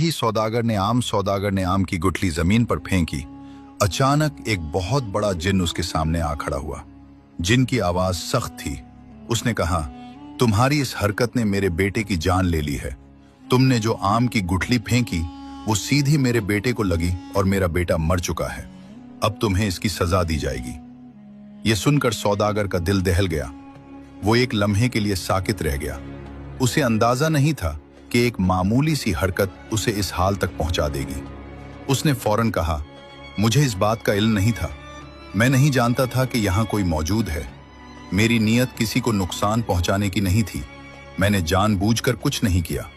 ही आम सौदागर ने आम की गुठली जमीन पर फेंकी, अचानक एक बहुत बड़ा जिन उसके सामने आ खड़ा हुआ। जिन की आवाज सख्त थी। उसने कहा, तुम्हारी इस हरकत ने मेरे बेटे की जान ले ली है। तुमने जो आम की गुठली फेंकी वो सीधी मेरे बेटे को लगी और मेरा बेटा मर चुका है। अब तुम्हें इसकी सजा दी जाएगी। यह सुनकर सौदागर का दिल दहल गया। वो एक लम्हे के लिए साकित रह गया। उसे अंदाजा नहीं था कि एक मामूली सी हरकत उसे इस हाल तक पहुंचा देगी। उसने फौरन कहा, मुझे इस बात का इल्म नहीं था। मैं नहीं जानता था कि यहां कोई मौजूद है। मेरी नीयत किसी को नुकसान पहुंचाने की नहीं थी। मैंने जानबूझकर कुछ नहीं किया।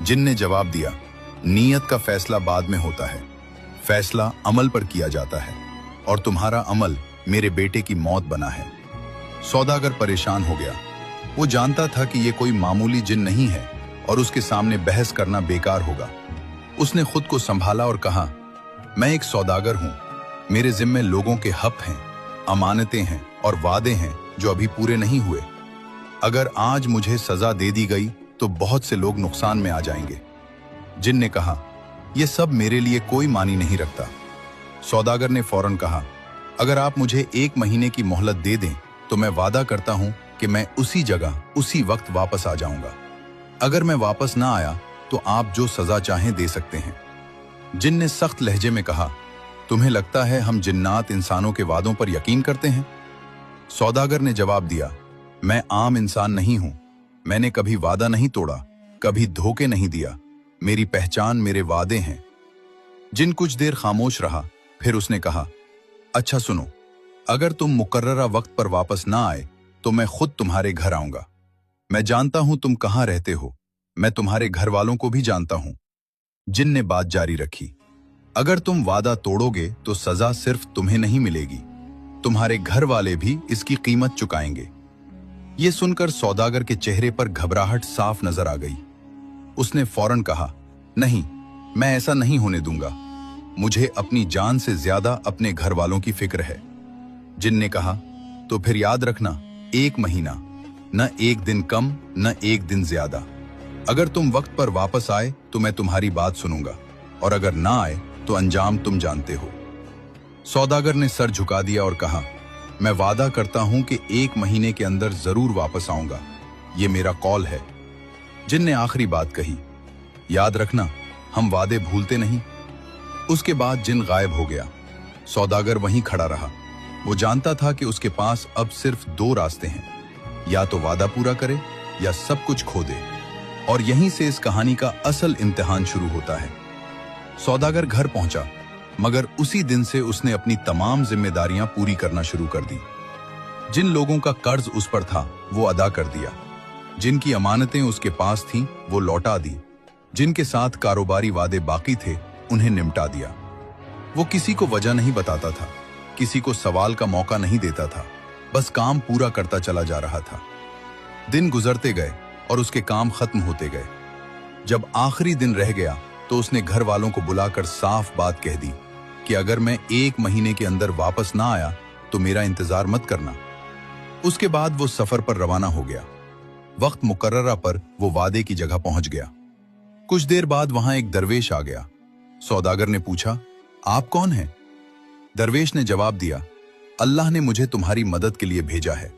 जिन ने जवाब दिया, नीयत का फैसला बाद में होता है, फैसला अमल पर किया जाता है, और तुम्हारा अमल मेरे बेटे की मौत बना है। सौदागर परेशान हो गया। वो जानता था कि यह कोई मामूली जिन नहीं है और उसके सामने बहस करना बेकार होगा। उसने खुद को संभाला और कहा, मैं एक सौदागर हूं। मेरे जिम्मे लोगों के हक हैं, अमानतें हैं और वादे हैं जो अभी पूरे नहीं हुए। अगर आज मुझे सजा दे दी गई तो बहुत से लोग नुकसान में आ जाएंगे। जिन ने कहा, यह सब मेरे लिए कोई मानी नहीं रखता। सौदागर ने फौरन कहा, अगर आप मुझे 1 महीने की मोहलत दे दें तो मैं वादा करता हूं कि मैं उसी जगह उसी वक्त वापस आ जाऊंगा। अगर मैं वापस ना आया तो आप जो सजा चाहें दे सकते हैं। जिन ने सख्त लहजे में कहा, तुम्हें लगता है हम जिन्नात इंसानों के वादों पर यकीन करते हैं? सौदागर ने जवाब दिया, मैं आम इंसान नहीं हूं। मैंने कभी वादा नहीं तोड़ा, कभी धोखे नहीं दिया। मेरी पहचान मेरे वादे हैं। जिन कुछ देर खामोश रहा, फिर उसने कहा, अच्छा सुनो, अगर तुम मुकर्ररा वक्त पर वापस ना आए तो मैं खुद तुम्हारे घर आऊंगा। मैं जानता हूं तुम कहां रहते हो। मैं तुम्हारे घर वालों को भी जानता हूं। जिन ने बात जारी रखी, अगर तुम वादा तोड़ोगे तो सजा सिर्फ तुम्हें नहीं मिलेगी, तुम्हारे घर वाले भी इसकी कीमत चुकाएंगे। यह सुनकर सौदागर के चेहरे पर घबराहट साफ नजर आ गई। उसने फौरन कहा, नहीं, मैं ऐसा नहीं होने दूंगा। मुझे अपनी जान से ज्यादा अपने घर वालों की फिक्र है। जिन ने कहा, तो फिर याद रखना, 1 महीना, न 1 दिन कम न 1 दिन ज्यादा। अगर तुम वक्त पर वापस आए तो मैं तुम्हारी बात सुनूंगा, और अगर ना आए तो अंजाम तुम जानते हो। सौदागर ने सर झुका दिया और कहा, मैं वादा करता हूं कि 1 महीने के अंदर जरूर वापस आऊंगा। ये मेरा कॉल है। जिन ने आखिरी बात कही, याद रखना, हम वादे भूलते नहीं। उसके बाद जिन गायब हो गया। सौदागर वहीं खड़ा रहा। वो जानता था कि उसके पास अब सिर्फ 2 रास्ते हैं, या तो वादा पूरा करे या सब कुछ खो दे। और यहीं से इस कहानी का असल इम्तिहान शुरू होता है। सौदागर घर पहुंचा, मगर उसी दिन से उसने अपनी तमाम जिम्मेदारियां पूरी करना शुरू कर दी। जिन लोगों का कर्ज उस पर था वो अदा कर दिया। जिनकी अमानतें उसके पास थीं वो लौटा दी। जिनके साथ कारोबारी वादे बाकी थे उन्हें निपटा दिया। वो किसी को वजह नहीं बताता था, किसी को सवाल का मौका नहीं देता था, बस काम पूरा करता चला जा रहा था। दिन गुजरते गए और उसके काम खत्म होते गए। जब आखिरी दिन रह गया तो उसने घर वालों को बुलाकर साफ बात कह दी कि अगर मैं 1 महीने के अंदर वापस ना आया तो मेरा इंतजार मत करना। उसके बाद वो सफर पर रवाना हो गया। वक्त मुकर्ररा पर वो वादे की जगह पहुंच गया। कुछ देर बाद वहां एक दरवेश आ गया। सौदागर ने पूछा, आप कौन हैं? दरवेश ने जवाब दिया, अल्लाह ने मुझे तुम्हारी मदद के लिए भेजा है।